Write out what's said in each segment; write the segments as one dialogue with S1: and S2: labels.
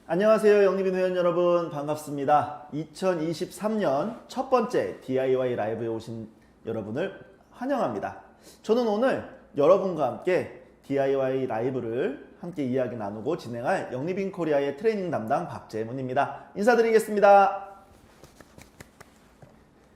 S1: 안녕하세요. 영리빈 회원 여러분 반갑습니다. 2023년 첫 번째 DIY 라이브에 오신 여러분을 환영합니다. 저는 오늘 여러분과 함께 DIY 라이브를 함께 이야기 나누고 진행할 영리빈 코리아의 트레이닝 담당 박재문입니다. 인사드리겠습니다.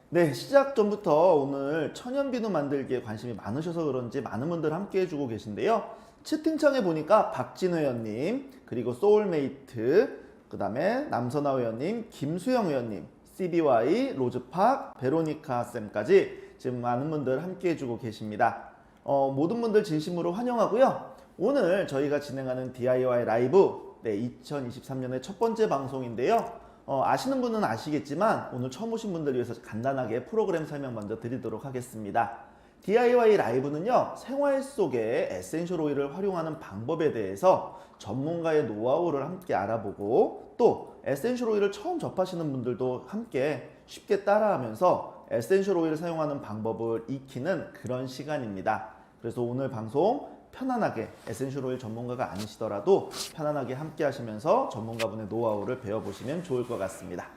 S1: 네, 시작 전부터 오늘 천연비누 만들기에 관심이 많으셔서 그런지 많은 분들 함께 해주고 계신데요. 채팅창에 보니까 박진 회원님, 그리고 소울메이트, 그 다음에 남선아 회원님, 김수영 회원님, CBY, 로즈팍, 베로니카 쌤까지 지금 많은 분들 함께 해주고 계십니다. 모든 분들 진심으로 환영하고요. 오늘 저희가 진행하는 DIY 라이브 2023년의 첫 번째 방송인데요. 아시는 분은 아시겠지만 오늘 처음 오신 분들 위해서 간단하게 프로그램 설명 먼저 드리도록 하겠습니다. DIY 라이브는요, 생활 속에 에센셜 오일을 활용하는 방법에 대해서 전문가의 노하우를 함께 알아보고 또 에센셜 오일을 처음 접하시는 분들도 함께 쉽게 따라하면서 에센셜 오일을 사용하는 방법을 익히는 그런 시간입니다. 그래서 오늘 방송 편안하게 에센셜 오일 전문가가 아니시더라도 편안하게 함께 하시면서 전문가분의 노하우를 배워보시면 좋을 것 같습니다.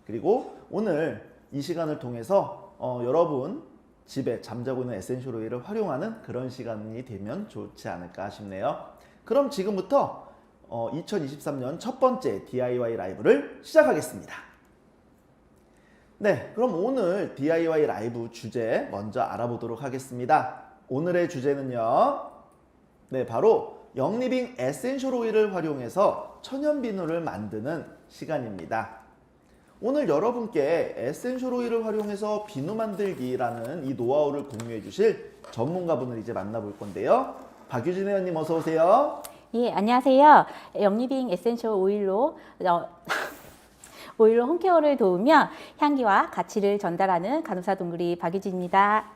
S1: 그리고 오늘 이 시간을 통해서 여러분 집에 잠자고 있는 에센셜 오일을 활용하는 그런 시간이 되면 좋지 않을까 싶네요. 그럼 지금부터 2023년 첫 번째 DIY 라이브를 시작하겠습니다. 네, 그럼 오늘 DIY 라이브 주제 먼저 알아보도록 하겠습니다. 오늘의 주제는요, 네, 바로 영리빙 에센셜 오일을 활용해서 천연비누를 만드는 시간입니다. 오늘 여러분께 에센셜 오일을 활용해서 비누 만들기라는 이 노하우를 공유해 주실 전문가분을 이제 만나볼 건데요. 박유진 회원님 어서 오세요.
S2: 예, 안녕하세요. 영리빙 에센셜 오일로 홈케어를 도우며 향기와 가치를 전달하는 간호사 동굴이 박유진입니다.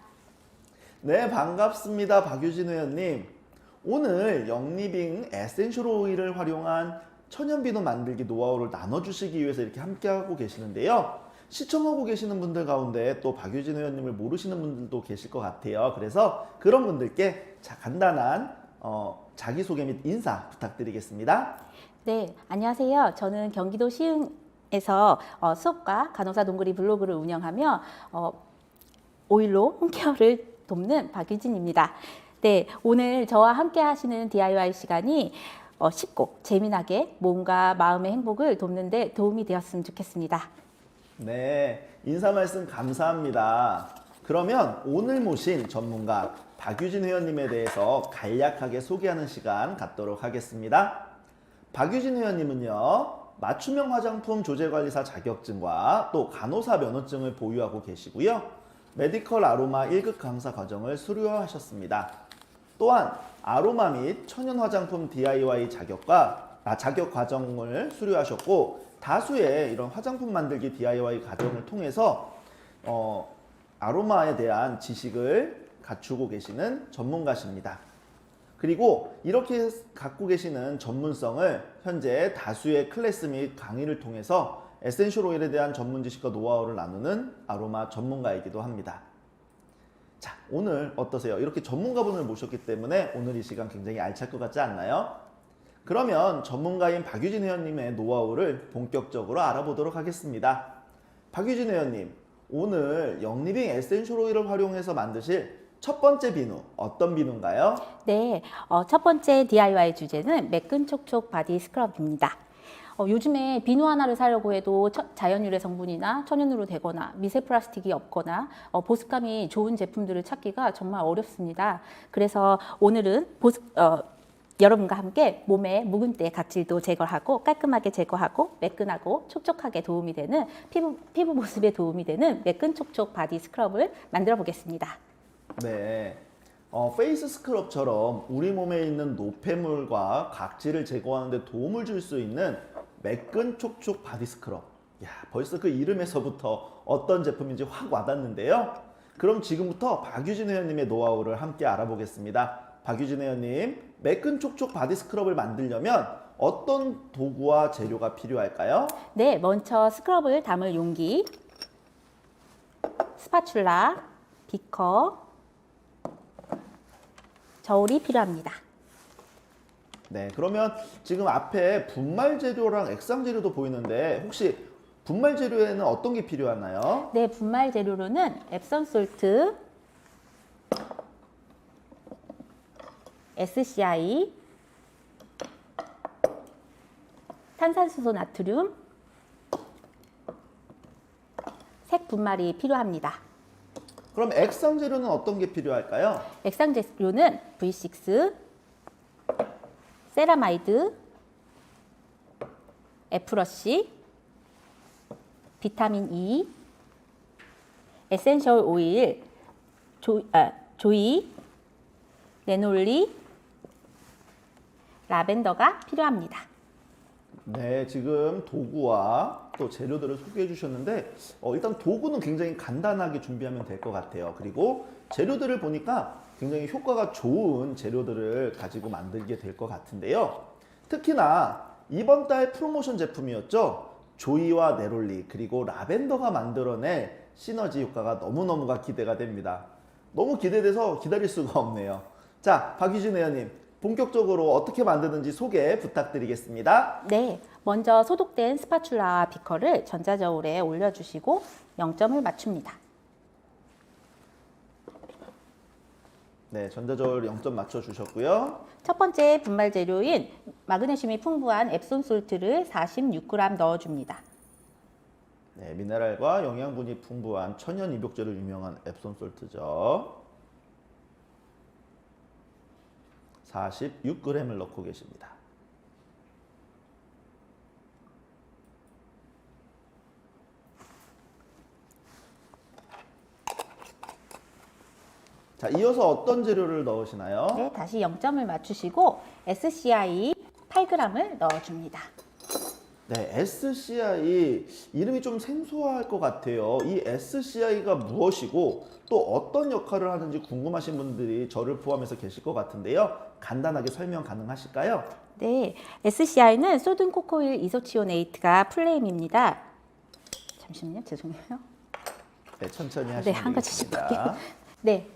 S1: 네, 반갑습니다. 박유진 회원님. 오늘 영리빙 에센셜 오일을 활용한 천연비누 만들기 노하우를 나눠주시기 위해서 이렇게 함께하고 계시는데요. 시청하고 계시는 분들 가운데 또 박유진 회원님을 모르시는 분들도 계실 것 같아요. 그래서 그런 분들께 간단한 자기소개 및 인사 부탁드리겠습니다.
S2: 네, 안녕하세요. 저는 경기도 시흥에서 수업과 간호사 동굴이 블로그를 운영하며 오일로 홈케어를 돕는 박유진입니다. 네, 오늘 저와 함께 하시는 DIY 시간이 쉽고 재미나게 몸과 마음의 행복을 돕는 데 도움이 되었으면 좋겠습니다.
S1: 네, 인사 말씀 감사합니다. 그러면 오늘 모신 전문가 박유진 회원님에 대해서 간략하게 소개하는 시간 갖도록 하겠습니다. 박유진 회원님은요, 맞춤형 화장품 조제관리사 자격증과 또 간호사 면허증을 보유하고 계시고요. 메디컬 아로마 1급 강사 과정을 수료하셨습니다. 또한 아로마 및 천연 화장품 DIY 자격 과정을 수료하셨고 다수의 이런 화장품 만들기 DIY 과정을 통해서 아로마에 대한 지식을 갖추고 계시는 전문가십니다. 그리고 이렇게 갖고 계시는 전문성을 현재 다수의 클래스 및 강의를 통해서 에센셜 오일에 대한 전문 지식과 노하우를 나누는 아로마 전문가이기도 합니다. 자, 오늘 어떠세요? 이렇게 전문가분을 모셨기 때문에 오늘 이 시간 굉장히 알찰 것 같지 않나요? 그러면 전문가인 박유진 회원님의 노하우를 본격적으로 알아보도록 하겠습니다. 박유진 회원님, 오늘 영리빙 에센셜 오일을 활용해서 만드실 첫 번째 비누, 어떤 비누인가요?
S2: 네, 첫 번째 DIY 주제는 매끈 촉촉 바디 스크럽입니다. 요즘에 비누 하나를 사려고 해도 자연유래 성분이나 천연으로 되거나 미세 플라스틱이 없거나 보습감이 좋은 제품들을 찾기가 정말 어렵습니다. 그래서 오늘은 여러분과 함께 몸의 묵은 때 각질도 제거하고 깔끔하게 제거하고 매끈하고 촉촉하게 도움이 되는 피부 보습에 도움이 되는 매끈 촉촉 바디 스크럽을 만들어 보겠습니다.
S1: 네. 페이스 스크럽처럼 우리 몸에 있는 노폐물과 각질을 제거하는 데 도움을 줄 수 있는 매끈 촉촉 바디 스크럽. 야, 벌써 그 이름에서부터 어떤 제품인지 확 와닿는데요. 그럼 지금부터 박유진 회원님의 노하우를 함께 알아보겠습니다. 박유진 회원님, 매끈 촉촉 바디 스크럽을 만들려면 어떤 도구와 재료가 필요할까요?
S2: 네, 먼저 스크럽을 담을 용기, 스파츌라, 비커, 저울이 필요합니다.
S1: 네, 그러면 지금 앞에 분말 재료랑 액상 재료도 보이는데 혹시 분말 재료에는 어떤 게 필요하나요?
S2: 네, 분말 재료로는 앱som 솔트, SCI, 탄산수소 나트륨, 색 분말이 필요합니다.
S1: 그럼 액상 재료는 어떤 게 필요할까요?
S2: 액상 재료는 V6, 세라마이드, 에프러시, 비타민 E, 에센셜 오일, 조이, 네놀리, 라벤더가 필요합니다.
S1: 네, 지금 도구와 또 재료들을 소개해 주셨는데 일단 도구는 굉장히 간단하게 준비하면 될 것 같아요. 그리고 재료들을 보니까 굉장히 효과가 좋은 재료들을 가지고 만들게 될 것 같은데요. 특히나 이번 달 프로모션 제품이었죠. 조이와 네롤리 그리고 라벤더가 만들어낼 시너지 효과가 너무너무가 기대가 됩니다. 너무 기대돼서 기다릴 수가 없네요. 자, 박유진 회원님, 본격적으로 어떻게 만드는지 소개 부탁드리겠습니다.
S2: 네, 먼저 소독된 스파츌라와 비커를 전자저울에 올려주시고 0점을 맞춥니다.
S1: 네, 전자저울 0점 맞춰주셨고요.
S2: 첫 번째 분말 재료인 마그네슘이 풍부한 앱솜 솔트를 46g 넣어줍니다.
S1: 네, 미네랄과 영양분이 풍부한 천연 입욕제로 유명한 앱솜 솔트죠. 46g을 넣고 계십니다. 자, 이어서 어떤 재료를 넣으시나요?
S2: 네, 다시 0점을 맞추시고 SCI 8g을 넣어줍니다.
S1: 네, SCI 이름이 좀 생소할 것 같아요. 이 SCI가 무엇이고 또 어떤 역할을 하는지 궁금하신 분들이 저를 포함해서 계실 것 같은데요. 간단하게 설명 가능하실까요?
S2: 네, SCI는 소듐 코코일 이소치오네이트가 풀네임입니다. 잠시만요, 죄송해요.
S1: 네, 천천히
S2: 네,
S1: 하시면
S2: 한 가지
S1: 되겠습니다.
S2: 짚을게요. 네.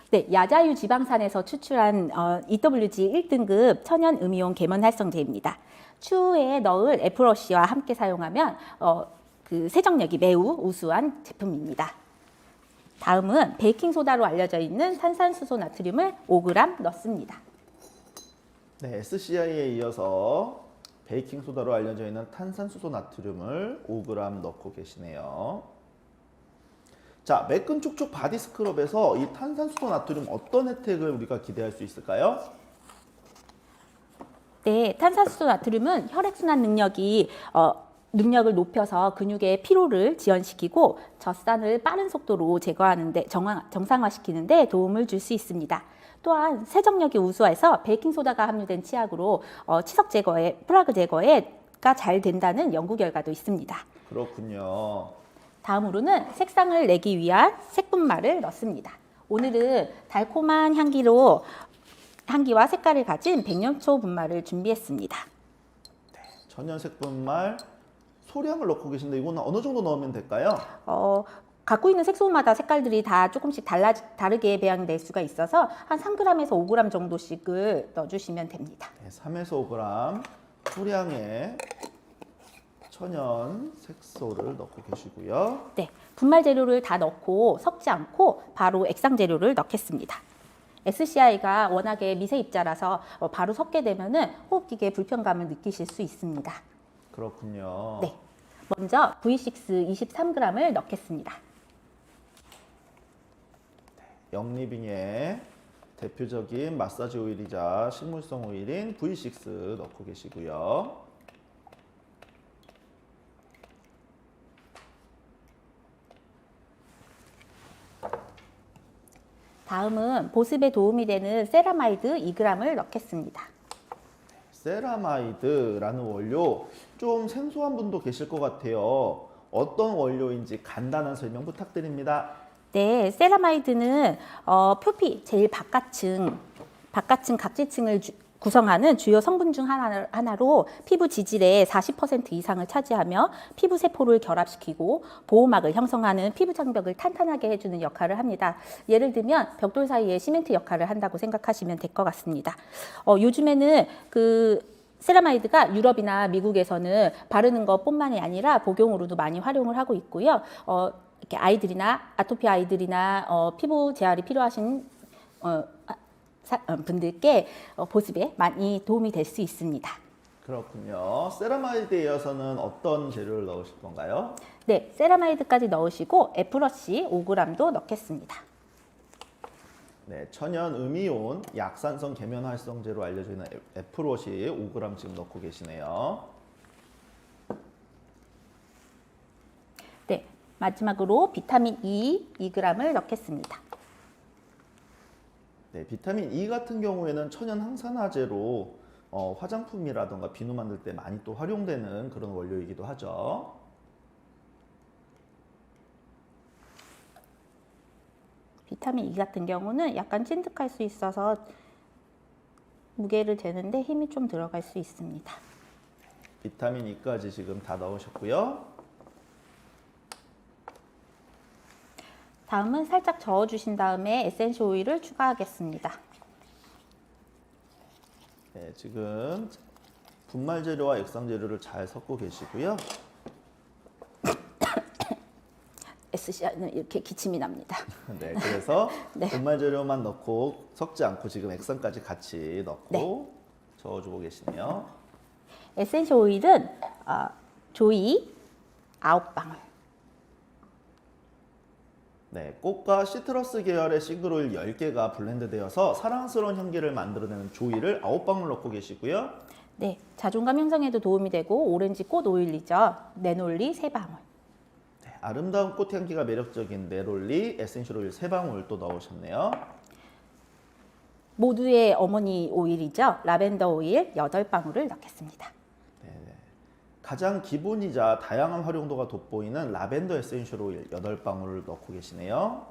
S2: 네, 야자유 지방산에서 추출한 EWG 1등급 천연 음이온 계면 활성제입니다. 추후에 넣을 에프러시와 함께 사용하면 그 세정력이 매우 우수한 제품입니다. 다음은 베이킹소다로 알려져 있는 탄산수소 나트륨을 5g 넣습니다.
S1: 네, SCI에 이어서 베이킹소다로 알려져 있는 탄산수소 나트륨을 5g 넣고 계시네요. 자, 매끈 촉촉 바디 스크럽에서 이 탄산수소 나트륨 어떤 혜택을 우리가 기대할 수 있을까요?
S2: 네, 탄산수소 나트륨은 혈액순환 능력을 높여서 근육의 피로를 지연시키고 젖산을 빠른 속도로 제거하는데 정상화시키는데 도움을 줄 수 있습니다. 또한 세정력이 우수해서 베이킹소다가 함유된 치약으로 치석 제거에 플라그 제거가 잘 된다는 연구 결과도 있습니다.
S1: 그렇군요.
S2: 다음으로는 색상을 내기 위한 색분말을 넣습니다. 오늘은 달콤한 향기와 색깔을 가진 백년초 분말을 준비했습니다.
S1: 천연 색분말 소량을 넣고 계신데 이거는 어느 정도 넣으면 될까요?
S2: 갖고 있는 색소마다 색깔들이 다 조금씩 다르게 배양될 수가 있어서 한 3g에서 5g 정도씩을 넣어주시면 됩니다.
S1: 네, 3에서 5g 소량의 천연 색소를 넣고 계시고요.
S2: 네, 분말 재료를 다 넣고 섞지 않고 바로 액상 재료를 넣겠습니다. SCI가 워낙에 미세 입자라서 바로 섞게 되면은 호흡기계 불편감을 느끼실 수 있습니다.
S1: 그렇군요.
S2: 네, 먼저 V6 23g을 넣겠습니다.
S1: 영리빙의 대표적인 마사지 오일이자 식물성 오일인 V6 넣고 계시고요.
S2: 다음은 보습에 도움이 되는 세라마이드 2g을 넣겠습니다.
S1: 세라마이드라는 원료 좀 생소한 분도 계실 것 같아요. 어떤 원료인지 간단한 설명 부탁드립니다.
S2: 네, 세라마이드는 표피 제일 바깥층 각지층을 구성하는 주요 성분 중 하나로 피부 지질의 40% 이상을 차지하며 피부 세포를 결합시키고 보호막을 형성하는 피부 장벽을 탄탄하게 해주는 역할을 합니다. 예를 들면 벽돌 사이에 시멘트 역할을 한다고 생각하시면 될 것 같습니다. 요즘에는 세라마이드가 유럽이나 미국에서는 바르는 것뿐만이 아니라 복용으로도 많이 활용을 하고 있고요. 이렇게 아이들이나 아토피 아이들이나 피부 재활이 필요하신 분들께 보습에 많이 도움이 될 수 있습니다.
S1: 그렇군요. 세라마이드에 이어서는 어떤 재료를 넣으실 건가요?
S2: 네, 세라마이드까지 넣으시고 에프러시 5g도 넣겠습니다.
S1: 네, 천연 음이온 약산성 계면 활성제로 알려져 있는 에프롯이 5g 지금 넣고 계시네요.
S2: 네, 마지막으로 비타민 E 2g을 넣겠습니다.
S1: 네, 비타민 E 같은 경우에는 천연 항산화제로 화장품이라던가 비누 만들 때 많이 또 활용되는 그런 원료이기도 하죠.
S2: 비타민 E 같은 경우는 약간 찐득할 수 있어서 무게를 재는데 힘이 좀 들어갈 수 있습니다.
S1: 비타민 E까지 지금 다 넣으셨고요.
S2: 다음은 살짝 저어주신 다음에 에센셜 오일을 추가하겠습니다.
S1: 네, 지금 분말 재료와 액상 재료를 잘 섞고 계시고요.
S2: SCR는 이렇게 기침이 납니다.
S1: 네, 그래서
S2: 네.
S1: 분말 재료만 넣고 섞지 않고 지금 액상까지 같이 넣고
S2: 네.
S1: 저어주고 계시네요.
S2: 에센셜 오일은 조이 9방울.
S1: 네, 꽃과 시트러스 계열의 싱글오일 10개가 블렌드되어서 사랑스러운 향기를 만들어내는 조이를 9방울 넣고 계시고요.
S2: 네, 자존감 형성에도 도움이 되고 오렌지 꽃 오일이죠. 네놀리 3방울.
S1: 네, 아름다운 꽃향기가 매력적인 네롤리 에센셜 오일 3방울 또 넣으셨네요.
S2: 모두의 어머니 오일이죠. 라벤더 오일 8방울을 넣겠습니다.
S1: 가장 기본이자 다양한 활용도가 돋보이는 라벤더 에센셜 오일 8방울을 넣고 계시네요.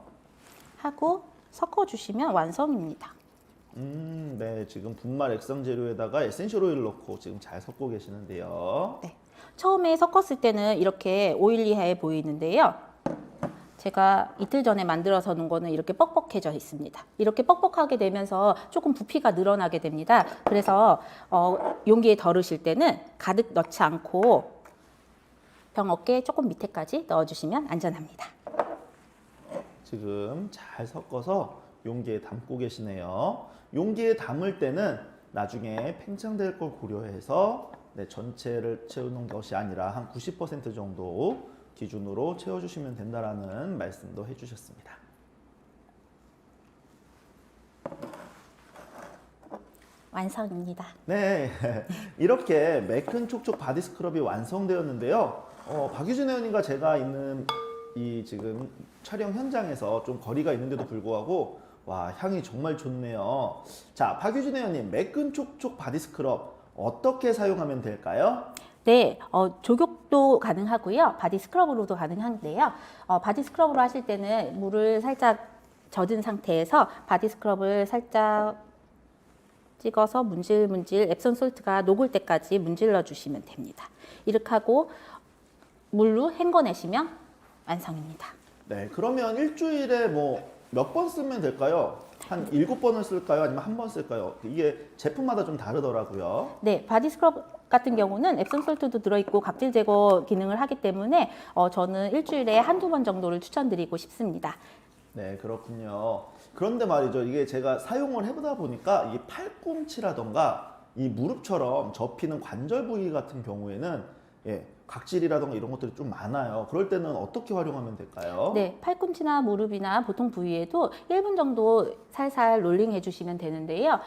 S2: 하고 섞어주시면 완성입니다.
S1: 네, 지금 분말 액상 재료에다가 에센셜 오일을 넣고 지금 잘 섞고 계시는데요.
S2: 네, 처음에 섞었을 때는 이렇게 오일리해 보이는데요. 제가 이틀 전에 만들어서 놓은 거는 이렇게 뻑뻑해져 있습니다. 이렇게 뻑뻑하게 되면서 조금 부피가 늘어나게 됩니다. 그래서 용기에 덜으실 때는 가득 넣지 않고 병 어깨 조금 밑에까지 넣어주시면 안전합니다.
S1: 지금 잘 섞어서 용기에 담고 계시네요. 용기에 담을 때는 나중에 팽창될 걸 고려해서 전체를 채우는 것이 아니라 한 90% 정도 기준으로 채워주시면 된다라는 말씀도 해주셨습니다.
S2: 완성입니다.
S1: 네, 이렇게 매끈 촉촉 바디 스크럽이 완성되었는데요. 박유진 회원님과 제가 있는 이 지금 촬영 현장에서 좀 거리가 있는데도 불구하고 와, 향이 정말 좋네요. 자, 박유진 회원님, 매끈 촉촉 바디 스크럽 어떻게 사용하면 될까요?
S2: 네, 조격도 가능하고요. 바디 스크럽으로도 가능한데요. 바디 스크럽으로 하실 때는 물을 살짝 젖은 상태에서 바디 스크럽을 살짝 찍어서 문질문질 앱som 솔트가 녹을 때까지 문질러 주시면 됩니다. 이렇게 하고 물로 헹궈내시면 완성입니다.
S1: 네, 그러면 일주일에 몇 번 쓰면 될까요? 한 7번을 쓸까요? 아니면 한 번 쓸까요? 이게 제품마다 좀 다르더라고요.
S2: 네, 바디 스크럽 같은 경우는 앱som 솔트도 들어있고 각질 제거 기능을 하기 때문에 저는 일주일에 한두 번 정도를 추천드리고 싶습니다.
S1: 네, 그렇군요. 그런데 말이죠. 이게 제가 사용을 해보다 보니까 이 팔꿈치라던가 이 무릎처럼 접히는 관절 부위 같은 경우에는 각질이라던가 이런 것들이 좀 많아요. 그럴 때는 어떻게 활용하면 될까요?
S2: 네, 팔꿈치나 무릎이나 보통 부위에도 1분 정도 살살 롤링 해주시면 되는데요.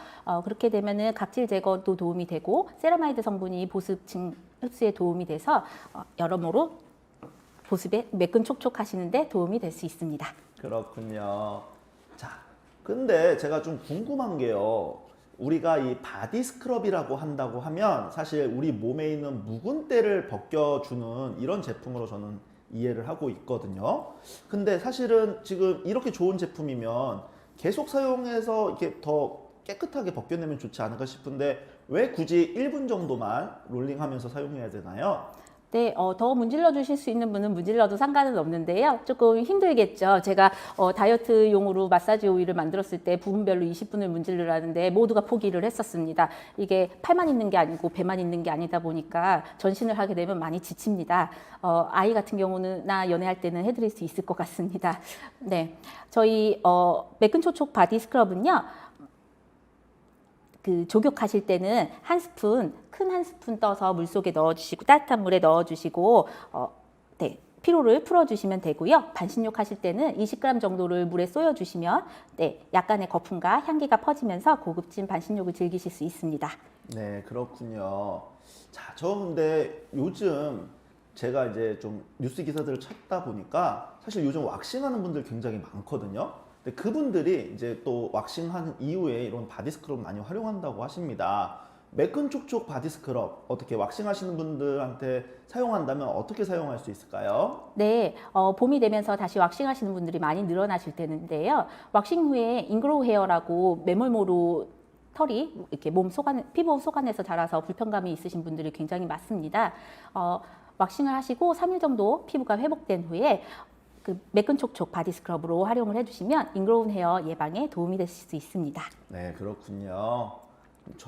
S2: 그렇게 되면은 각질 제거도 도움이 되고 세라마이드 성분이 보습층 흡수에 도움이 돼서 여러모로 보습에 매끈 촉촉하시는데 도움이 될 수 있습니다.
S1: 그렇군요. 자, 근데 제가 좀 궁금한 게요. 우리가 이 바디 스크럽이라고 한다고 하면 사실 우리 몸에 있는 묵은 때를 벗겨주는 이런 제품으로 저는 이해를 하고 있거든요. 근데 사실은 지금 이렇게 좋은 제품이면 계속 사용해서 이렇게 더 깨끗하게 벗겨내면 좋지 않을까 싶은데 왜 굳이 1분 정도만 롤링하면서 사용해야 되나요?
S2: 네, 더 문질러 주실 수 있는 분은 문질러도 상관은 없는데요. 조금 힘들겠죠. 제가 다이어트용으로 마사지 오일을 만들었을 때 부분별로 20분을 문지르라는데 모두가 포기를 했었습니다. 이게 팔만 있는 게 아니고 배만 있는 게 아니다 보니까 전신을 하게 되면 많이 지칩니다. 아이 같은 경우는 나 연애할 때는 해드릴 수 있을 것 같습니다. 네, 저희 매끈촉촉 바디 스크럽은요. 그 조격하실 때는 큰 한 스푼 떠서 물 속에 넣어주시고 따뜻한 물에 넣어주시고 네, 피로를 풀어주시면 되고요. 반신욕 하실 때는 20g 정도를 물에 쏘여주시면 네, 약간의 거품과 향기가 퍼지면서 고급진 반신욕을 즐기실 수 있습니다.
S1: 네, 그렇군요. 자, 저 근데 요즘 제가 이제 좀 뉴스 기사들을 찾다 보니까 사실 요즘 왁싱하는 분들 굉장히 많거든요. 근데 그분들이 이제 또 왁싱한 이후에 이런 바디 스크럽 많이 활용한다고 하십니다. 매끈촉촉 바디 스크럽 어떻게 왁싱하시는 분들한테 사용한다면 어떻게 사용할 수 있을까요?
S2: 네, 봄이 되면서 다시 왁싱하시는 분들이 많이 늘어나실 텐데요. 왁싱 후에 인그로우 헤어라고 매몰모로 털이 이렇게 피부 속안에서 자라서 불편감이 있으신 분들이 굉장히 많습니다. 왁싱을 하시고 3일 정도 피부가 회복된 후에 그 매끈촉촉 바디 스크럽으로 활용을 해주시면 인그로운 헤어 예방에 도움이 되실 수 있습니다.
S1: 네, 그렇군요.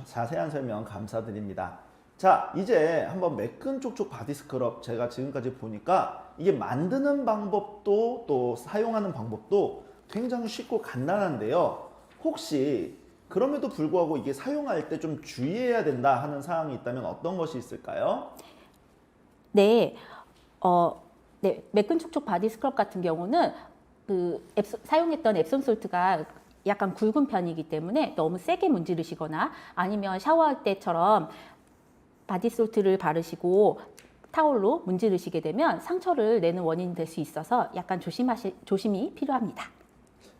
S1: 자세한 설명 감사드립니다. 자, 이제 한번 매끈촉촉 바디 스크럽 제가 지금까지 보니까 이게 만드는 방법도 또 사용하는 방법도 굉장히 쉽고 간단한데요. 혹시 그럼에도 불구하고 이게 사용할 때 좀 주의해야 된다 하는 사항이 있다면 어떤 것이 있을까요?
S2: 네, 네, 매끈촉촉 바디 스크럽 같은 경우는 사용했던 앱솜 솔트가 약간 굵은 편이기 때문에 너무 세게 문지르시거나 아니면 샤워할 때처럼 바디 솔트를 바르시고 타올로 문지르시게 되면 상처를 내는 원인이 될 수 있어서 약간 조심이 필요합니다.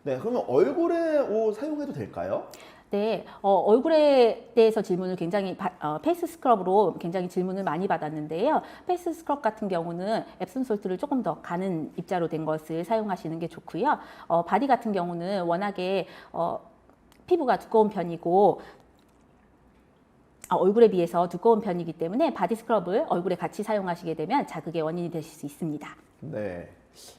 S1: 네, 그러면 얼굴에 사용해도 될까요?
S2: 네, 얼굴에 대해서 질문을 굉장히 페이스 스크럽으로 굉장히 질문을 많이 받았는데요. 페이스 스크럽 같은 경우는 앱솜 솔트를 조금 더 가는 입자로 된 것을 사용하시는 게 좋고요. 바디 같은 경우는 워낙에 피부가 두꺼운 편이고 얼굴에 비해서 두꺼운 편이기 때문에 바디 스크럽을 얼굴에 같이 사용하시게 되면 자극의 원인이 되실 수 있습니다.
S1: 네.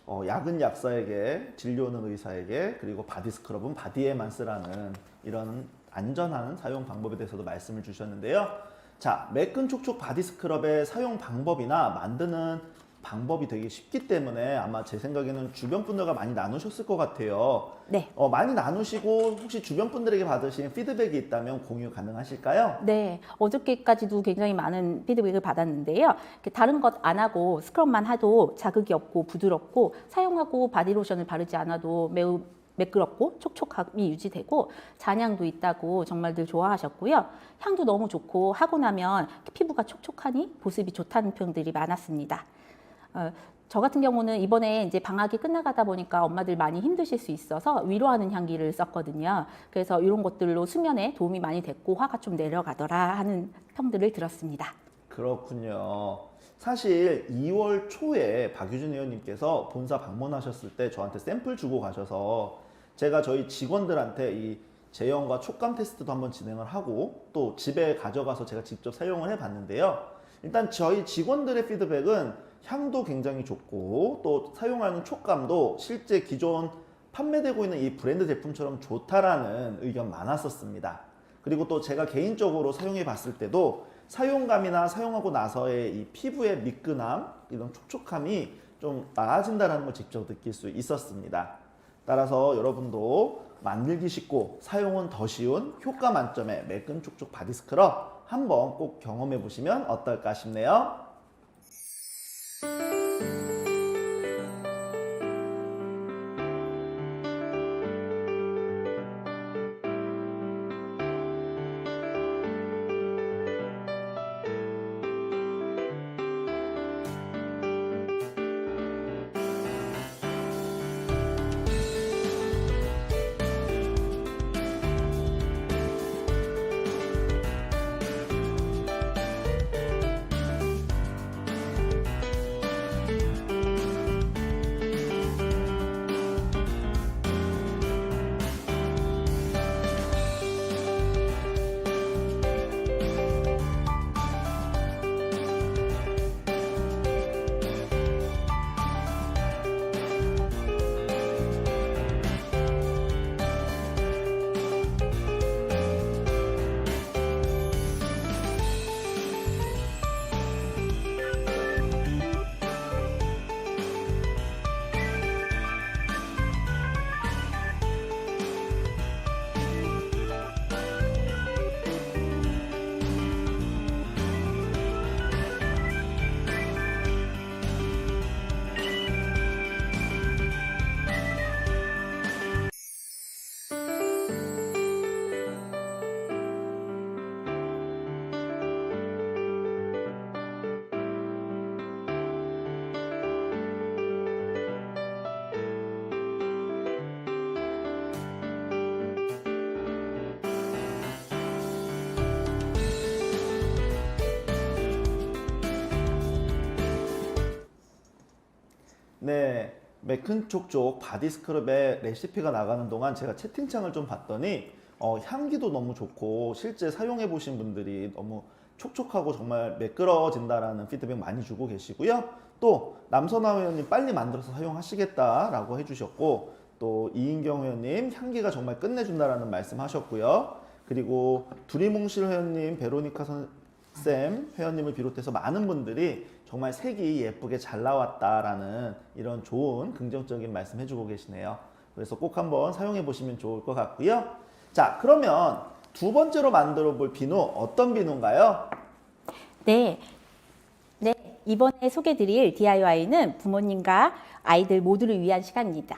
S1: 약은 약사에게, 진료는 의사에게, 그리고 바디 스크럽은 바디에만 쓰라는 이런 안전한 사용 방법에 대해서도 말씀을 주셨는데요. 자, 매끈촉촉 바디 스크럽의 사용 방법이나 만드는 방법이 되게 쉽기 때문에 아마 제 생각에는 주변 분들과 많이 나누셨을 것 같아요.
S2: 네.
S1: 많이 나누시고 혹시 주변 분들에게 받으신 피드백이 있다면 공유 가능하실까요?
S2: 네, 어저께까지도 굉장히 많은 피드백을 받았는데요. 다른 것 안 하고 스크럽만 해도 자극이 없고 부드럽고 사용하고 바디로션을 바르지 않아도 매우 매끄럽고 촉촉함이 유지되고 잔향도 있다고 정말들 좋아하셨고요. 향도 너무 좋고 하고 나면 피부가 촉촉하니 보습이 좋다는 평들이 많았습니다. 저 같은 경우는 이번에 이제 방학이 끝나가다 보니까 엄마들 많이 힘드실 수 있어서 위로하는 향기를 썼거든요. 그래서 이런 것들로 수면에 도움이 많이 됐고 화가 좀 내려가더라 하는 평들을 들었습니다.
S1: 그렇군요. 사실 2월 초에 박유준 의원님께서 본사 방문하셨을 때 저한테 샘플 주고 가셔서 제가 저희 직원들한테 이 제형과 촉감 테스트도 한번 진행을 하고 또 집에 가져가서 제가 직접 사용을 해봤는데요. 일단 저희 직원들의 피드백은 향도 굉장히 좋고 또 사용하는 촉감도 실제 기존 판매되고 있는 이 브랜드 제품처럼 좋다라는 의견 많았었습니다. 그리고 또 제가 개인적으로 사용해 봤을 때도 사용감이나 사용하고 나서의 이 피부의 미끈함, 이런 촉촉함이 좀 나아진다는 걸 직접 느낄 수 있었습니다. 따라서 여러분도 만들기 쉽고 사용은 더 쉬운 효과 만점의 매끈촉촉 바디 스크럽 한번 꼭 경험해 보시면 어떨까 싶네요. 네, 매끈촉촉 바디 스크럽의 레시피가 나가는 동안 제가 채팅창을 좀 봤더니 향기도 너무 좋고 실제 사용해 보신 분들이 너무 촉촉하고 정말 매끄러워진다라는 피드백 많이 주고 계시고요. 또 남선아 회원님 빨리 만들어서 사용하시겠다라고 해주셨고, 또 이인경 회원님 향기가 정말 끝내준다라는 말씀하셨고요. 그리고 두리뭉실 회원님, 베로니카 쌤 회원님을 비롯해서 많은 분들이 정말 색이 예쁘게 잘 나왔다라는 이런 좋은 긍정적인 말씀 해주고 계시네요. 그래서 꼭 한번 사용해 보시면 좋을 것 같고요. 자, 그러면 두 번째로 만들어 볼 비누 어떤 비누인가요?
S2: 네, 이번에 소개드릴 DIY는 부모님과 아이들 모두를 위한 시간입니다.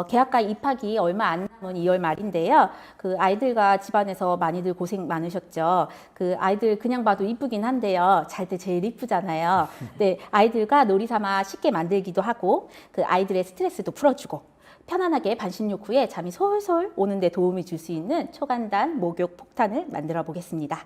S2: 개학과 입학이 얼마 안 남은 2월 말인데요. 그 아이들과 집안에서 많이들 고생 많으셨죠. 그 아이들 그냥 봐도 이쁘긴 한데요. 잘 때 제일 이쁘잖아요. 네, 아이들과 놀이 삼아 쉽게 만들기도 하고, 그 아이들의 스트레스도 풀어주고, 편안하게 반신욕 후에 잠이 솔솔 오는데 도움이 줄 수 있는 초간단 목욕 폭탄을 만들어 보겠습니다.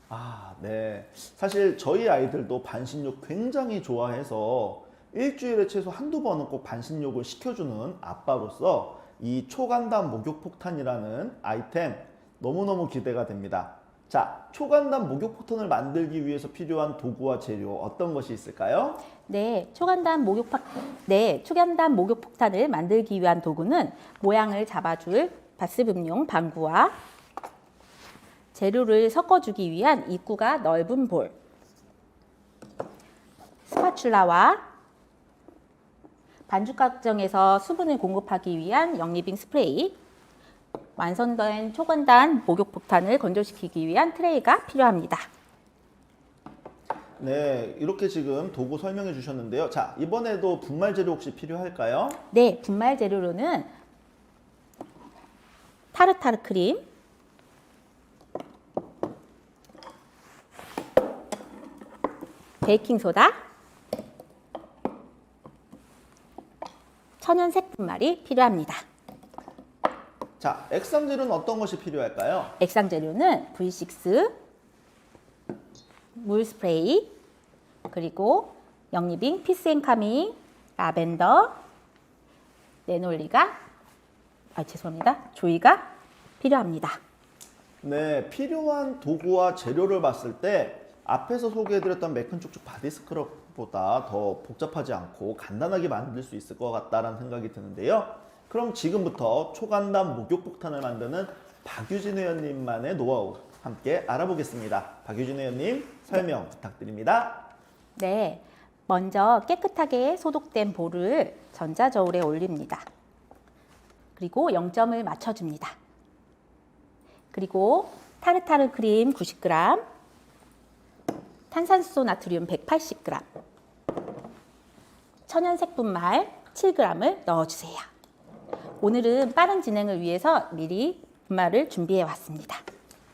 S1: 아, 네. 사실 저희 아이들도 반신욕 굉장히 좋아해서 일주일에 최소 한두 번은 꼭 반신욕을 시켜주는 아빠로서 이 초간단 목욕 폭탄이라는 아이템 너무너무 기대가 됩니다. 자, 초간단 목욕 폭탄을 만들기 위해서 필요한 도구와 재료 어떤 것이 있을까요?
S2: 네, 초간단 목욕 폭탄을 만들기 위한 도구는 모양을 잡아줄 바스붐용 방구와 재료를 섞어주기 위한 입구가 넓은 볼, 스파츌라와 반죽 과정에서 수분을 공급하기 위한 영리빙 스프레이, 완성된 초간단 목욕 폭탄을 건조시키기 위한 트레이가 필요합니다.
S1: 네, 이렇게 지금 도구 설명해 주셨는데요. 자, 이번에도 분말 재료 혹시 필요할까요?
S2: 네, 분말 재료로는 타르타르 크림, 베이킹소다, 천연색 분말이 필요합니다.
S1: 자, 액상 재료는 어떤 것이 필요할까요?
S2: 액상 재료는 V6, 물 스프레이, 그리고 영리빙, 피스앤카밍, 라벤더, 조이가 필요합니다.
S1: 네, 필요한 도구와 재료를 봤을 때 앞에서 소개해드렸던 매끈촉촉 바디 스크럽보다 더 복잡하지 않고 간단하게 만들 수 있을 것 같다는 생각이 드는데요. 그럼 지금부터 초간단 목욕 폭탄을 만드는 박유진 회원님만의 노하우 함께 알아보겠습니다. 박유진 회원님 설명 부탁드립니다.
S2: 네, 먼저 깨끗하게 소독된 볼을 전자저울에 올립니다. 그리고 0점을 맞춰줍니다. 그리고 타르타르 크림 90g, 탄산수소 나트륨 180g, 천연색 분말 7g을 넣어주세요. 오늘은 빠른 진행을 위해서 미리 분말을 준비해 왔습니다.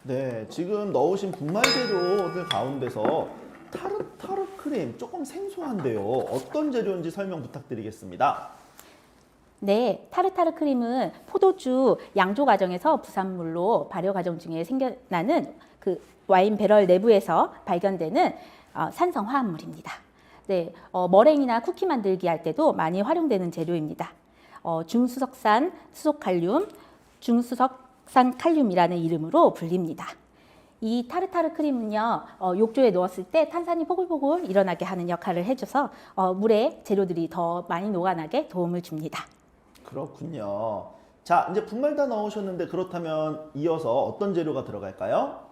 S1: 네, 지금 넣으신 분말 재료들 가운데서 타르타르 크림 조금 생소한데요. 어떤 재료인지 설명 부탁드리겠습니다.
S2: 네, 타르타르 크림은 포도주 양조 과정에서 부산물로 발효 과정 중에 생겨나는 그 와인 배럴 내부에서 발견되는 산성 화합물입니다. 네, 머랭이나 쿠키 만들기 할 때도 많이 활용되는 재료입니다. 중수석산 수소칼륨, 중수석산 칼륨이라는 이름으로 불립니다. 이 타르타르 크림은요, 욕조에 넣었을 때 탄산이 보글보글 일어나게 하는 역할을 해줘서 물에 재료들이 더 많이 녹아나게 도움을 줍니다.
S1: 그렇군요. 자, 이제 분말 다 넣으셨는데 그렇다면 이어서 어떤 재료가 들어갈까요?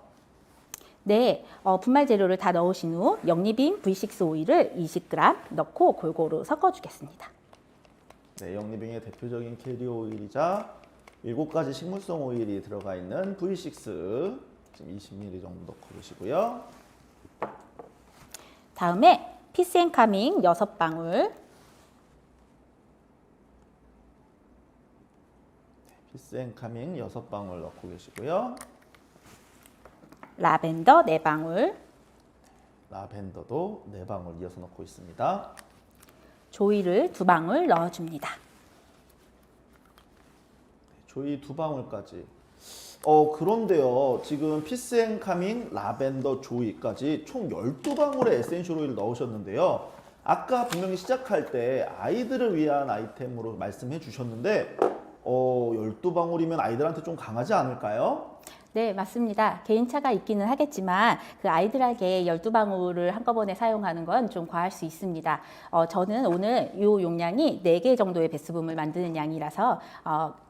S2: 네, 분말 재료를 다 넣으신 후 영리빙 V6 오일을 20g 넣고 골고루 섞어주겠습니다.
S1: 네, 영리빙의 대표적인 캐리어 오일이자 7가지 식물성 오일이 들어가 있는 V6 지금 20ml 정도 넣고 계시고요.
S2: 다음에 피스앤카밍 6방울,
S1: 피스앤카밍 6방울 넣고 계시고요.
S2: 라벤더 4방울,
S1: 라벤더도 4방울 이어서 넣고 있습니다.
S2: 조이를 2방울 넣어줍니다.
S1: 조이 2방울까지. 그런데요. 지금 피스앤카밍, 라벤더, 조이까지 총 12방울의 에센셜 오일을 넣으셨는데요. 아까 분명히 시작할 때 아이들을 위한 아이템으로 말씀해 주셨는데 12방울이면 아이들한테 좀 강하지 않을까요?
S2: 네, 맞습니다. 개인차가 있기는 하겠지만 그 아이들에게 12방울을 한꺼번에 사용하는 건 좀 과할 수 있습니다. 저는 오늘 이 용량이 4개 정도의 베스붐을 만드는 양이라서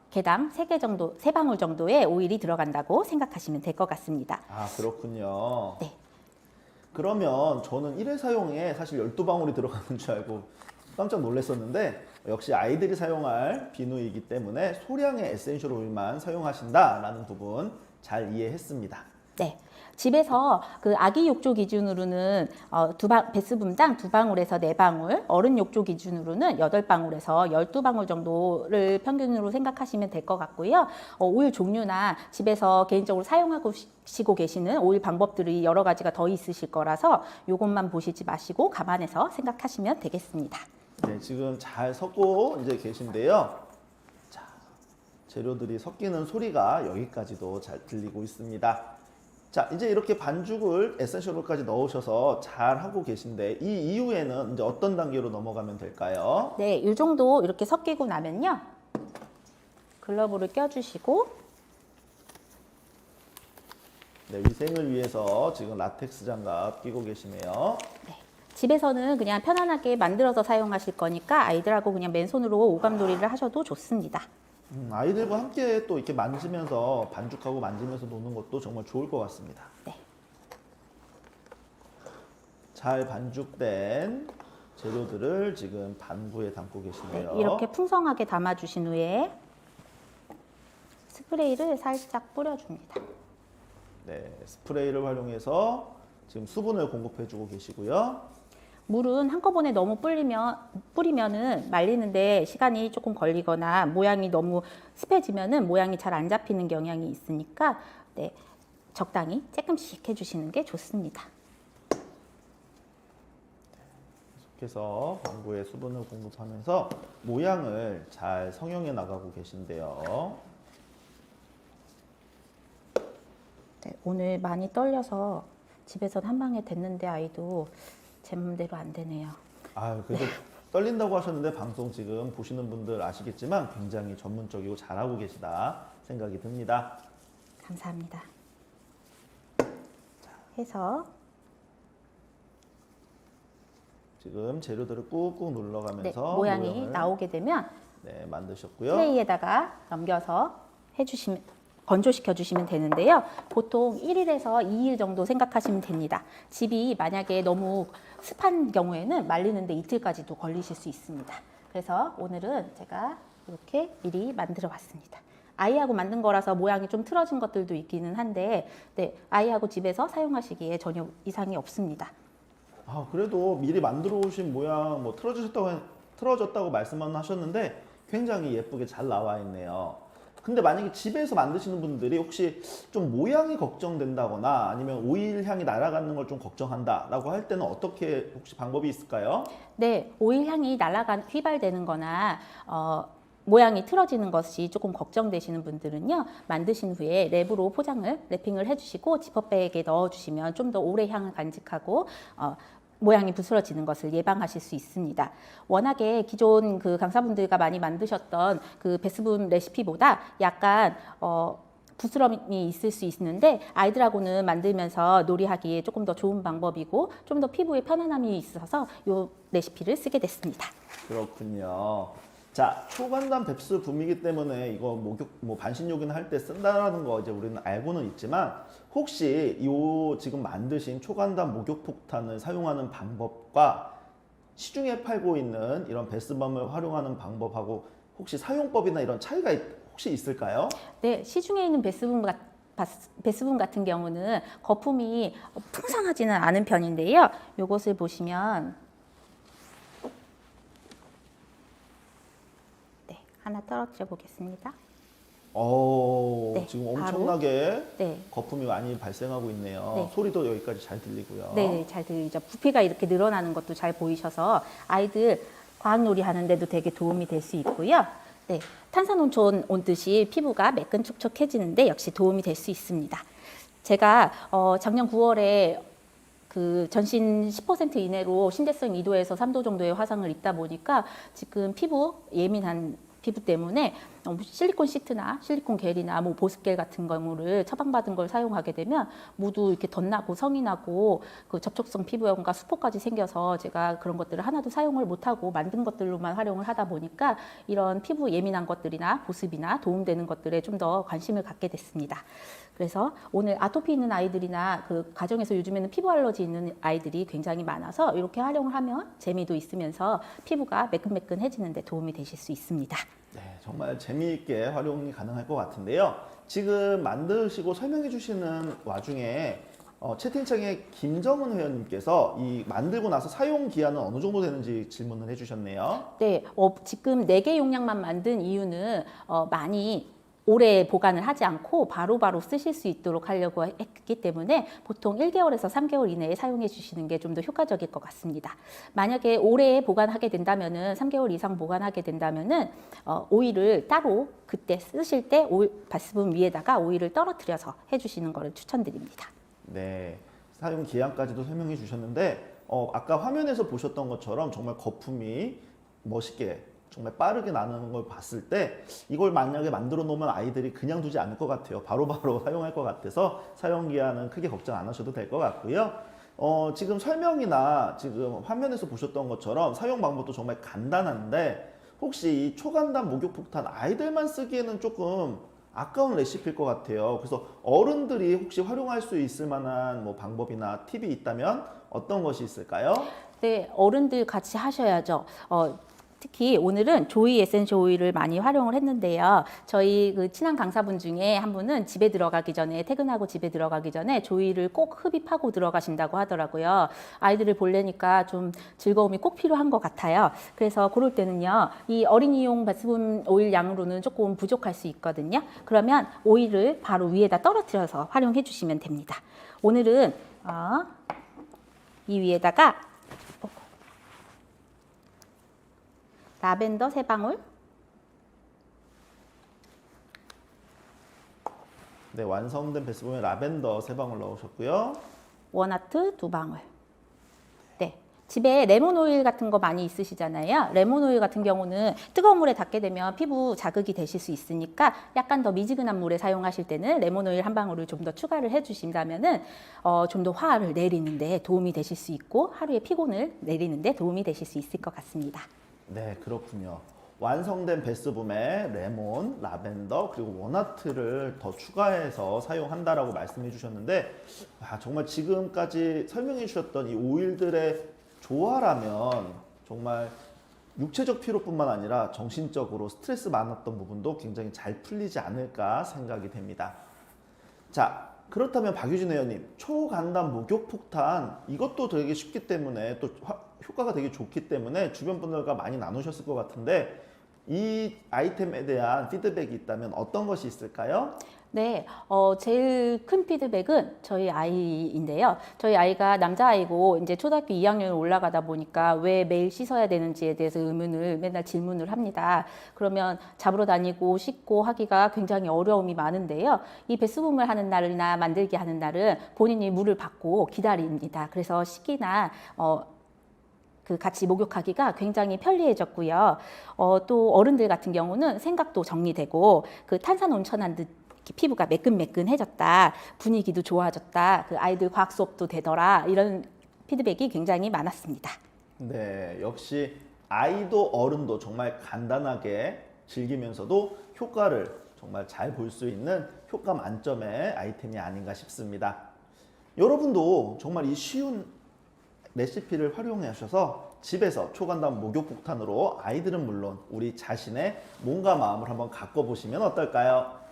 S2: 개당 3개 정도, 3방울 정도의 오일이 들어간다고 생각하시면 될 것 같습니다.
S1: 아, 그렇군요.
S2: 네.
S1: 그러면 저는 1회 사용에 사실 12방울이 들어가는 줄 알고 깜짝 놀랐었는데 역시 아이들이 사용할 비누이기 때문에 소량의 에센셜 오일만 사용하신다라는 부분 잘 이해했습니다.
S2: 네. 집에서 그 아기 욕조 기준으로는 베스붐당 2방울에서 4방울, 어른 욕조 기준으로는 8방울에서 12방울 정도를 평균으로 생각하시면 될 것 같고요. 오일 종류나 집에서 개인적으로 사용하고 시고 계시는 오일 방법들이 여러 가지가 더 있으실 거라서 이것만 보시지 마시고 감안해서 생각하시면 되겠습니다.
S1: 네, 지금 잘 섞고 이제 계신데요. 자, 재료들이 섞이는 소리가 여기까지도 잘 들리고 있습니다. 자, 이제 이렇게 반죽을 에센셜 오일까지 넣으셔서 잘 하고 계신데 이 이후에는 이제 어떤 단계로 넘어가면 될까요?
S2: 네, 이 정도 이렇게 섞이고 나면요. 글러브를 껴주시고
S1: 네, 위생을 위해서 지금 라텍스 장갑 끼고 계시네요.
S2: 네. 집에서는 그냥 편안하게 만들어서 사용하실 거니까 아이들하고 그냥 맨손으로 오감놀이를 하셔도 좋습니다.
S1: 아이들과 함께 또 이렇게 만지면서 반죽하고 만지면서 노는 것도 정말 좋을 것 같습니다.
S2: 네.
S1: 잘 반죽된 재료들을 지금 반부에 담고 계시네요.
S2: 네, 이렇게 풍성하게 담아주신 후에 스프레이를 살짝 뿌려줍니다.
S1: 네, 스프레이를 활용해서 지금 수분을 공급해주고 계시고요.
S2: 물은 한꺼번에 너무 뿌리면은 말리는데 시간이 조금 걸리거나 모양이 너무 습해지면은 모양이 잘 안 잡히는 경향이 있으니까 네, 적당히 조금씩 해주시는 게 좋습니다.
S1: 계속해서 반부에 수분을 공급하면서 모양을 잘 성형해 나가고 계신데요.
S2: 네, 오늘 많이 떨려서 집에선 한 방에 됐는데 아이도 제 맘대로 안 되네요.
S1: 아, 그래도 떨린다고 하셨는데 방송 지금 보시는 분들 아시겠지만 굉장히 전문적이고 잘하고 계시다 생각이 듭니다.
S2: 감사합니다. 자, 해서
S1: 지금 재료들을 꾹꾹
S2: 네,
S1: 눌러가면서
S2: 모양이
S1: 모양을
S2: 나오게 되면
S1: 네, 만드셨고요.
S2: 트레이에다가 넘겨서 건조시켜 주시면 되는데요. 보통 1일에서 2일 정도 생각하시면 됩니다. 집이 만약에 너무 습한 경우에는 말리는데 이틀까지도 걸리실 수 있습니다. 그래서 오늘은 제가 이렇게 미리 만들어 봤습니다. 아이하고 만든 거라서 모양이 좀 틀어진 것들도 있기는 한데 네, 아이하고 집에서 사용하시기에 전혀 이상이 없습니다.
S1: 아, 그래도 미리 만들어 오신 모양 뭐 틀어졌다고 말씀만 하셨는데 굉장히 예쁘게 잘 나와 있네요. 근데 만약에 집에서 만드시는 분들이 혹시 좀 모양이 걱정된다거나 아니면 오일 향이 날아가는 걸 좀 걱정한다라고 할 때는 어떻게 혹시 방법이 있을까요?
S2: 네, 오일 향이 휘발되는 거나 모양이 틀어지는 것이 조금 걱정되시는 분들은요, 만드신 후에 랩핑을 해주시고 지퍼백에 넣어주시면 좀 더 오래 향을 간직하고 모양이 부스러지는 것을 예방하실 수 있습니다. 워낙에 기존 그 강사분들과 많이 만드셨던 그 베스붐 레시피보다 약간 부스럼이 있을 수 있는데 아이들하고는 만들면서 놀이하기에 조금 더 좋은 방법이고 좀 더 피부에 편안함이 있어서 이 레시피를 쓰게 됐습니다.
S1: 그렇군요. 자, 초간단 베스붐이기 때문에 이거 반신욕이나 할 때 쓴다는 거 이제 우리는 알고는 있지만 혹시 이 지금 만드신 초간단 목욕폭탄을 사용하는 방법과 시중에 팔고 있는 이런 베스밤을 활용하는 방법하고 혹시 사용법이나 이런 차이가 혹시 있을까요?
S2: 네, 시중에 있는 베스붐 같은 경우는 거품이 풍성하지는 않은 편인데요. 이것을 보시면 네, 하나 떨어뜨려 보겠습니다.
S1: 네, 지금 엄청나게
S2: 네.
S1: 거품이 많이 발생하고 있네요.
S2: 네.
S1: 소리도 여기까지 잘 들리고요.
S2: 네, 잘 들리죠. 부피가 이렇게 늘어나는 것도 잘 보이셔서 아이들 과학놀이 하는데도 되게 도움이 될 수 있고요. 네, 탄산온천 온듯이 피부가 매끈촉촉해지는데 역시 도움이 될 수 있습니다. 제가 작년 9월에 그 전신 10% 이내로 신재성 2도에서 3도 정도의 화상을 입다 보니까 지금 피부 예민한 피부 때문에 실리콘 시트나 실리콘 겔이나 뭐 보습겔 같은 거를 처방받은 걸 사용하게 되면 모두 이렇게 덧나고 성이 나고 그 접촉성 피부염과 수포까지 생겨서 제가 그런 것들을 하나도 사용을 못하고 만든 것들로만 활용을 하다 보니까 이런 피부 예민한 것들이나 보습이나 도움되는 것들에 좀 더 관심을 갖게 됐습니다. 그래서 오늘 아토피 있는 아이들이나 그 가정에서 요즘에는 피부 알러지 있는 아이들이 굉장히 많아서 이렇게 활용을 하면 재미도 있으면서 피부가 매끈매끈해지는 데 도움이 되실 수 있습니다.
S1: 네, 정말 재미있게 활용이 가능할 것 같은데요. 지금 만드시고 설명해 주시는 와중에 채팅창에 김정은 회원님께서 이 만들고 나서 사용 기한은 어느 정도 되는지 질문을 해주셨네요.
S2: 네, 지금 4개 용량만 만든 이유는 많이 오래 보관을 하지 않고 바로바로 쓰실 수 있도록 하려고 했기 때문에 보통 1개월에서 3개월 이내에 사용해 주시는 게 좀 더 효과적일 것 같습니다. 만약에 오래 보관하게 된다면은 3개월 이상 보관하게 된다면은 오일을 따로 그때 쓰실 때 바스분 위에다가 오일을 떨어뜨려서 해주시는 것을 추천드립니다.
S1: 네, 사용 기한까지도 설명해 주셨는데 아까 화면에서 보셨던 것처럼 정말 거품이 멋있게 정말 빠르게 나는 걸 봤을 때 이걸 만약에 만들어 놓으면 아이들이 그냥 두지 않을 것 같아요. 바로바로 사용할 것 같아서 사용 기한은 크게 걱정 안 하셔도 될 것 같고요. 지금 설명이나 지금 화면에서 보셨던 것처럼 사용 방법도 정말 간단한데 혹시 이 초간단 목욕 폭탄 아이들만 쓰기에는 조금 아까운 레시피일 것 같아요. 그래서 어른들이 혹시 활용할 수 있을 만한 뭐 방법이나 팁이 있다면 어떤 것이 있을까요?
S2: 네, 어른들 같이 하셔야죠. 특히 오늘은 조이 에센셜 오일을 많이 활용을 했는데요. 저희 그 친한 강사분 중에 한 분은 집에 들어가기 전에 퇴근하고 집에 들어가기 전에 조이를 꼭 흡입하고 들어가신다고 하더라고요. 아이들을 보려니까 좀 즐거움이 꼭 필요한 것 같아요. 그래서 그럴 때는요, 이 어린이용 바스분 오일 양으로는 조금 부족할 수 있거든요. 그러면 오일을 바로 위에다 떨어뜨려서 활용해 주시면 됩니다. 오늘은 이 위에다가 라벤더 3방울,
S1: 네, 완성된 베스본에 라벤더 3방울 넣으셨고요.
S2: 원하트 2방울. 네. 집에 레몬 오일 같은 거 많이 있으시잖아요. 레몬 오일 같은 경우는 뜨거운 물에 닿게 되면 피부 자극이 되실 수 있으니까 약간 더 미지근한 물에 사용하실 때는 레몬 오일 한 방울을 좀 더 추가를 해주신다면은 좀 더 화를 내리는데 도움이 되실 수 있고 하루의 피곤을 내리는데 도움이 되실 수 있을 것 같습니다.
S1: 네, 그렇군요. 완성된 베스붐에 레몬, 라벤더 그리고 원하트를 더 추가해서 사용한다라고 말씀해 주셨는데 정말 지금까지 설명해 주셨던 이 오일들의 조화라면 정말 육체적 피로뿐만 아니라 정신적으로 스트레스 많았던 부분도 굉장히 잘 풀리지 않을까 생각이 됩니다. 자, 그렇다면 박유진 회원님, 초간단 목욕 폭탄 이것도 되게 쉽기 때문에 또 효과가 되게 좋기 때문에 주변 분들과 많이 나누셨을 것 같은데 이 아이템에 대한 피드백이 있다면 어떤 것이 있을까요?
S2: 네, 제일 큰 피드백은 저희 아이인데요. 저희 아이가 남자아이고 이제 초등학교 2학년을 올라가다 보니까 왜 매일 씻어야 되는지에 대해서 의문을 맨날 질문을 합니다. 그러면 잡으러 다니고 씻고 하기가 굉장히 어려움이 많은데요. 이 베스붐을 하는 날이나 만들기 하는 날은 본인이 물을 받고 기다립니다. 그래서 씻기나 그 같이 목욕하기가 굉장히 편리해졌고요. 또 어른들 같은 경우는 생각도 정리되고 그 탄산 온천한 듯 피부가 매끈매끈해졌다, 분위기도 좋아졌다, 그 아이들 과학 수업도 되더라 이런 피드백이 굉장히 많았습니다.
S1: 네, 역시 아이도 어른도 정말 간단하게 즐기면서도 효과를 정말 잘 볼 수 있는 효과 만점의 아이템이 아닌가 싶습니다. 여러분도 정말 이 쉬운 레시피를 활용해 하셔서 집에서 초간단 목욕 폭탄으로 아이들은 물론 우리 자신의 몸과 마음을 한번 가꿔보시면 어떨까요?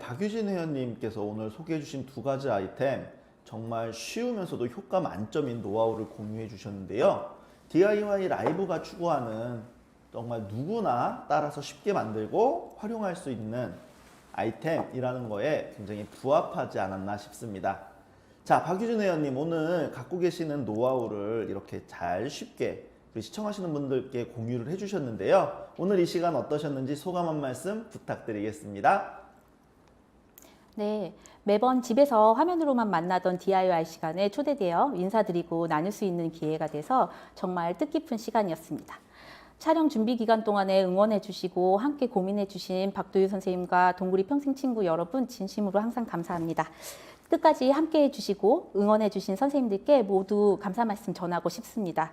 S1: 박유진 회원님께서 오늘 소개해 주신 두 가지 아이템 정말 쉬우면서도 효과 만점인 노하우를 공유해 주셨는데요. DIY 라이브가 추구하는 정말 누구나 따라서 쉽게 만들고 활용할 수 있는 아이템이라는 거에 굉장히 부합하지 않았나 싶습니다. 자, 박유진 회원님 오늘 갖고 계시는 노하우를 이렇게 잘 쉽게 우리 시청하시는 분들께 공유를 해주셨는데요. 오늘 이 시간 어떠셨는지 소감 한 말씀 부탁드리겠습니다.
S2: 네, 매번 집에서 화면으로만 만나던 DIY 시간에 초대되어 인사드리고 나눌 수 있는 기회가 돼서 정말 뜻깊은 시간이었습니다. 촬영 준비 기간 동안에 응원해 주시고 함께 고민해 주신 박도유 선생님과 동구리 평생 친구 여러분 진심으로 항상 감사합니다. 끝까지 함께 해주시고 응원해 주신 선생님들께 모두 감사 말씀 전하고 싶습니다.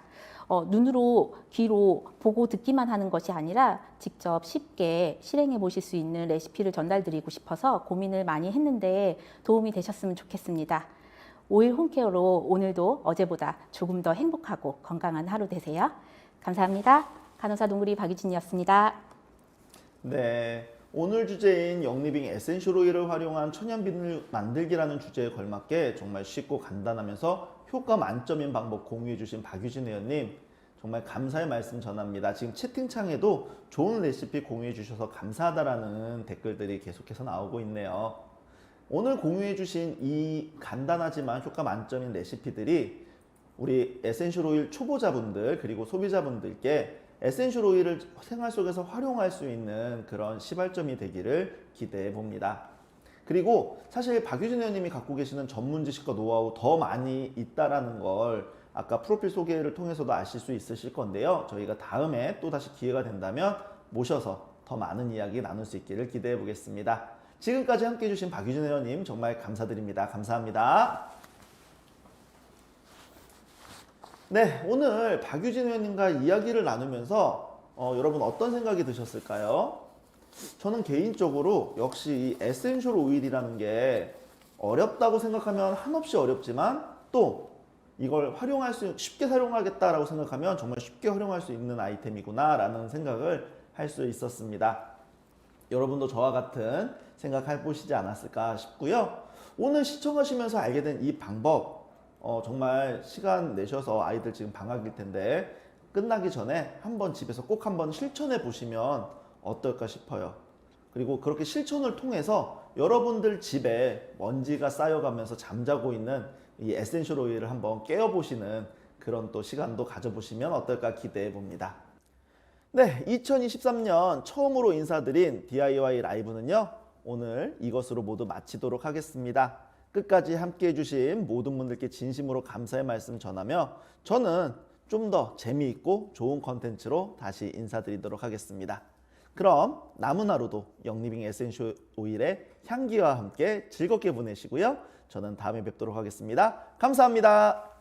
S2: 눈으로 귀로 보고 듣기만 하는 것이 아니라 직접 쉽게 실행해 보실 수 있는 레시피를 전달드리고 싶어서 고민을 많이 했는데 도움이 되셨으면 좋겠습니다. 5일 홈케어로 오늘도 어제보다 조금 더 행복하고 건강한 하루 되세요. 감사합니다. 간호사 동구리 박유진이었습니다.
S1: 네, 오늘 주제인 영리빙 에센셜 오일을 활용한 천연 비누 만들기라는 주제에 걸맞게 정말 쉽고 간단하면서 효과 만점인 방법 공유해 주신 박유진 회원님 정말 감사의 말씀 전합니다. 지금 채팅창에도 좋은 레시피 공유해 주셔서 감사하다라는 댓글들이 계속해서 나오고 있네요. 오늘 공유해 주신 이 간단하지만 효과 만점인 레시피들이 우리 에센셜 오일 초보자분들 그리고 소비자분들께 에센셜 오일을 생활 속에서 활용할 수 있는 그런 시발점이 되기를 기대해 봅니다. 그리고 사실 박유진 회원님이 갖고 계시는 전문 지식과 노하우 더 많이 있다라는 걸 아까 프로필 소개를 통해서도 아실 수 있으실 건데요. 저희가 다음에 또 다시 기회가 된다면 모셔서 더 많은 이야기 나눌 수 있기를 기대해 보겠습니다. 지금까지 함께 해주신 박유진 회원님 정말 감사드립니다. 감사합니다. 네, 오늘 박유진 회원님과 이야기를 나누면서 여러분 어떤 생각이 드셨을까요? 저는 개인적으로 역시 이 에센셜 오일이라는 게 어렵다고 생각하면 한없이 어렵지만 또 이걸 쉽게 사용하겠다라고 생각하면 정말 쉽게 활용할 수 있는 아이템이구나 라는 생각을 할 수 있었습니다. 여러분도 저와 같은 생각해 보시지 않았을까 싶고요. 오늘 시청하시면서 알게 된 이 방법 정말 시간 내셔서 아이들 지금 방학일 텐데 끝나기 전에 한번 집에서 꼭 한번 실천해 보시면 어떨까 싶어요. 그리고 그렇게 실천을 통해서 여러분들 집에 먼지가 쌓여가면서 잠자고 있는 이 에센셜 오일을 한번 깨워보시는 그런 또 시간도 가져보시면 어떨까 기대해 봅니다. 네, 2023년 처음으로 인사드린 DIY 라이브는요, 오늘 이것으로 모두 마치도록 하겠습니다. 끝까지 함께 해주신 모든 분들께 진심으로 감사의 말씀 전하며 저는 좀 더 재미있고 좋은 컨텐츠로 다시 인사드리도록 하겠습니다. 그럼 남은 하루도 영리빙 에센셜 오일의 향기와 함께 즐겁게 보내시고요. 저는 다음에 뵙도록 하겠습니다. 감사합니다.